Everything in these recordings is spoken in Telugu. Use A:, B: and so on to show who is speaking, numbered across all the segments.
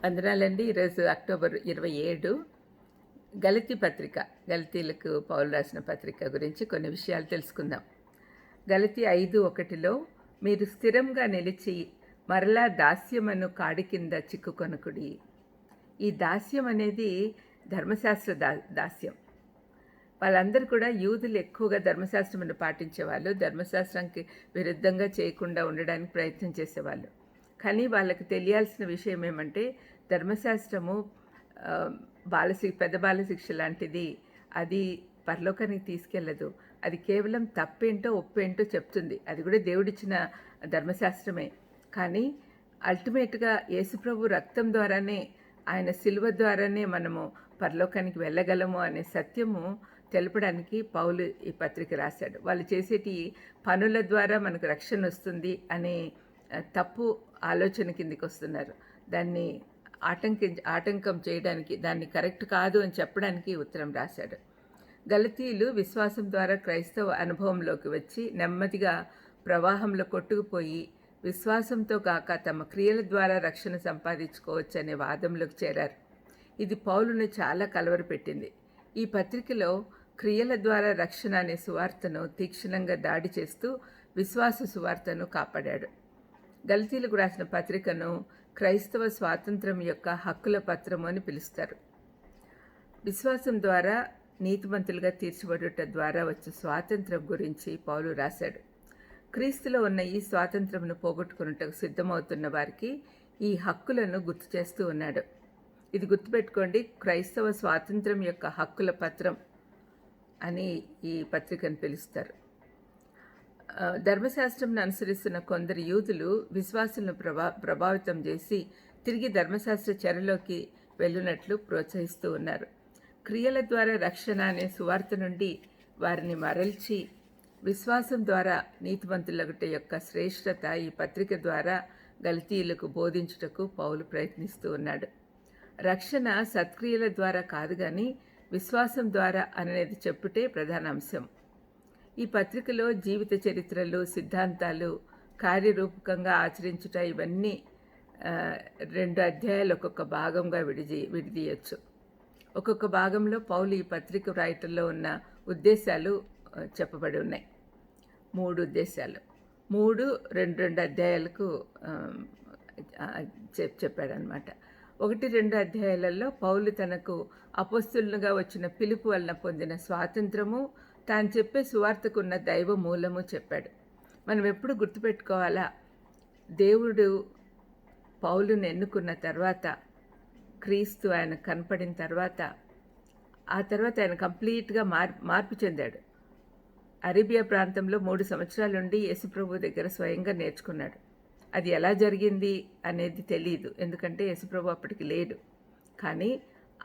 A: వందనాలండి. ఈరోజు అక్టోబర్ 27 గలతీ పత్రిక, గలతీలకు పౌలు రాసిన పత్రిక గురించి కొన్ని విషయాలు తెలుసుకుందాం. గలతీ 5:1 మీరు స్థిరంగా నిలిచి మరలా దాస్యమను కాడి కింద చిక్కుకొనకుడి. ఈ దాస్యం అనేది ధర్మశాస్త్ర దాస్యం. వాళ్ళందరూ కూడా యూదులు ఎక్కువగా ధర్మశాస్త్రమును పాటించేవాళ్ళు, ధర్మశాస్త్రానికి విరుద్ధంగా చేయకుండా ఉండడానికి ప్రయత్నం చేసేవాళ్ళు. కానీ వాళ్ళకి తెలియాల్సిన విషయం ఏమంటే ధర్మశాస్త్రము పెద్ద బాలశిక్ష లాంటిది. అది పరలోకానికి తీసుకెళ్ళదు. అది కేవలం తప్పేంటో ఒప్పేంటో చెప్తుంది. అది కూడా దేవుడిచ్చిన ధర్మశాస్త్రమే. కానీ అల్టిమేట్గా యేసుప్రభు రక్తం ద్వారానే, ఆయన శిలువ ద్వారానే మనము పరలోకానికి వెళ్ళగలము అనే సత్యము తెలపడానికి పౌలు ఈ పత్రిక రాశాడు. వాళ్ళు చేసేటి పనుల ద్వారా మనకు రక్షణ వస్తుంది అనే తప్పు ఆలోచన కిందికి వస్తున్నారు. దాన్ని ఆటంకం చేయడానికి, దాన్ని కరెక్ట్ కాదు అని చెప్పడానికి ఉత్తరం రాశాడు. గలతీయులు విశ్వాసం ద్వారా క్రైస్తవ అనుభవంలోకి వచ్చి నెమ్మదిగా ప్రవాహంలో కొట్టుకుపోయి విశ్వాసంతో కాక తమ క్రియల ద్వారా రక్షణ సంపాదించుకోవచ్చనే వాదంలోకి చేరారు. ఇది పౌలును చాలా కలవరపెట్టింది. ఈ పత్రికలో క్రియల ద్వారా రక్షణ అనే సువార్తను తీక్షణంగా దాడి చేస్తూ విశ్వాస సువార్తను కాపాడాడు. గలతీయులకు రాసిన పత్రికను క్రైస్తవ స్వాతంత్రం యొక్క హక్కుల పత్రము అని పిలుస్తారు. విశ్వాసం ద్వారా నీతిమంతులుగా తీర్చబడుట ద్వారా వచ్చే స్వాతంత్రం గురించి పౌలు రాశాడు. క్రీస్తులో ఉన్న ఈ స్వాతంత్రంను పోగొట్టుకున్నట్టుకు సిద్ధమవుతున్న వారికి ఈ హక్కులను గుర్తు చేస్తూ ఉన్నాడు. ఇది గుర్తుపెట్టుకోండి, క్రైస్తవ స్వాతంత్రం యొక్క హక్కుల పత్రం అని ఈ పత్రికను పిలుస్తారు. ధర్మశాస్త్రంను అనుసరిస్తున్న కొందరు యూదులు విశ్వాసులను ప్రభావితం చేసి తిరిగి ధర్మశాస్త్ర చెరలోకి వెళ్ళినట్లు ప్రోత్సహిస్తూ ఉన్నారు. క్రియల ద్వారా రక్షణ అనే సువార్త నుండి వారిని మరల్చి విశ్వాసం ద్వారా నీతిమంతులగుట యొక్క శ్రేష్టత ఈ పత్రిక ద్వారా గలతీయులకు బోధించుటకు పౌలు ప్రయత్నిస్తూ ఉన్నాడు. రక్షణ సత్క్రియల ద్వారా కాదు కానీ విశ్వాసం ద్వారా అనేది చెప్పుటే ప్రధాన అంశం. ఈ పత్రికలో జీవిత చరిత్రలు, సిద్ధాంతాలు కార్యరూపకంగా ఆచరించుట, ఇవన్నీ 2 అధ్యాయాలు ఒక్కొక్క భాగంగా విడదీయచ్చు. ఒక్కొక్క భాగంలో పౌలు ఈ పత్రిక రాయటంలో ఉన్న ఉద్దేశాలు చెప్పబడి ఉన్నాయి. 3 ఉద్దేశాలు, 2 అధ్యాయాలకు చెప్పాడనమాట. 1-2 అధ్యాయాలలో పౌలు తనకు అపోస్తులుగా వచ్చిన పిలుపు వలన పొందిన స్వాతంత్రము, తాను చెప్పే సువార్తకున్న దైవ మూలము చెప్పాడు. మనం ఎప్పుడు గుర్తుపెట్టుకోవాలా, దేవుడు పౌలుని ఎన్నుకున్న తర్వాత, క్రీస్తు ఆయన కనపడిన తర్వాత, ఆ తర్వాత ఆయన కంప్లీట్గా మార్పు చెందాడు. అరేబియా ప్రాంతంలో 3 సంవత్సరాల నుండి యేసుప్రభు దగ్గర స్వయంగా నేర్చుకున్నాడు. అది ఎలా జరిగింది అనేది తెలియదు, ఎందుకంటే యేసుప్రభు అప్పటికి లేడు. కానీ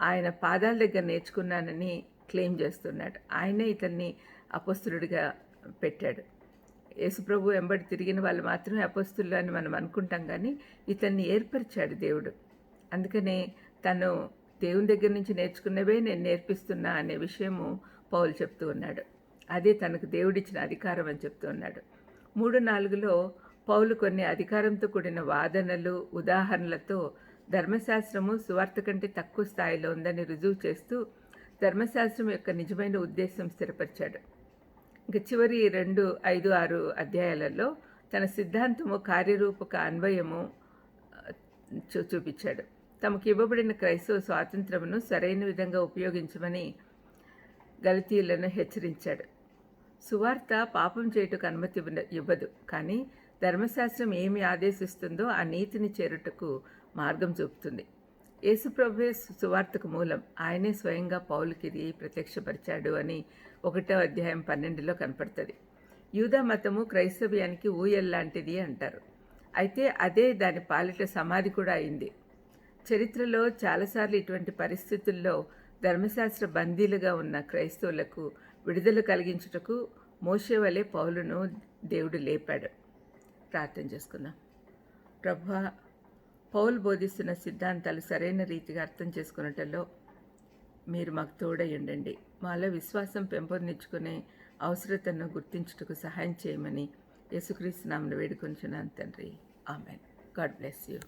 A: ఆయన పాదాల దగ్గర నేర్చుకున్నానని క్లెయిమ్ చేస్తున్నాడు. ఆయనే ఇతన్ని అపోస్తులుడిగా పెట్టాడు. యేసుప్రభు వెంబడి తిరిగిన వాళ్ళు మాత్రమే అపోస్తులు అని మనం అనుకుంటాం, కానీ ఇతన్ని ఏర్పరిచాడు దేవుడు. అందుకనే తను దేవుని దగ్గర నుంచి నేర్చుకున్నవే నేను నేర్పిస్తున్నా అనే విషయము పౌలు చెప్తూ ఉన్నాడు. అదే తనకు దేవుడిచ్చిన అధికారం అని చెప్తూ ఉన్నాడు. 3-4లో పౌలు కొన్ని అధికారంతో కూడిన వాదనలు, ఉదాహరణలతో ధర్మశాస్త్రము సువార్త కంటే తక్కువ స్థాయిలో ఉందని రుజువు చేస్తూ ధర్మశాస్త్రం యొక్క నిజమైన ఉద్దేశం స్థిరపరిచాడు. ఇంకా చివరి 2, 5, 6 అధ్యాయాలలో తన సిద్ధాంతము కార్యరూపక అన్వయము చూపించాడు. తమకు ఇవ్వబడిన క్రైస్తవ స్వాతంత్రమును సరైన విధంగా ఉపయోగించమని గలతీయులను హెచ్చరించాడు. సువార్త పాపం చేయుటకు అనుమతి ఇవ్వదు, కానీ ధర్మశాస్త్రం ఏమి ఆదేశిస్తుందో ఆ నీతిని చేరుటకు మార్గం చూపుతుంది. యేసుప్రభువే సువార్తకు మూలం. ఆయనే స్వయంగా పౌలుకి ప్రత్యక్షపరిచాడు అని 1వ అధ్యాయం 12లో కనపడుతుంది. యూదా మతము క్రైస్తవ్యానికి ఊయల్లాంటిది అంటారు. అయితే అదే దాని పాలిట సమాధి కూడా అయింది. చరిత్రలో చాలాసార్లు ఇటువంటి పరిస్థితుల్లో ధర్మశాస్త్ర బందీలుగా ఉన్న క్రైస్తవులకు విడుదల కలిగించుటకు మోషే వలె పౌలును దేవుడు లేపాడు. ప్రార్థన చేసుకుందాం. ప్రభువా, పౌలు బోధిస్తున్న సిద్ధాంతాలు సరైన రీతిగా అర్థం చేసుకున్నట్లో మీరు మాకు తోడై ఉండండి. మాలో విశ్వాసం పెంపొందించుకునే అవసరతను గుర్తించుటకు సహాయం చేయమని యేసుక్రీస్తు నామమున వేడుకొనుచున్నాను తండ్రి. ఆమెన్. God bless you.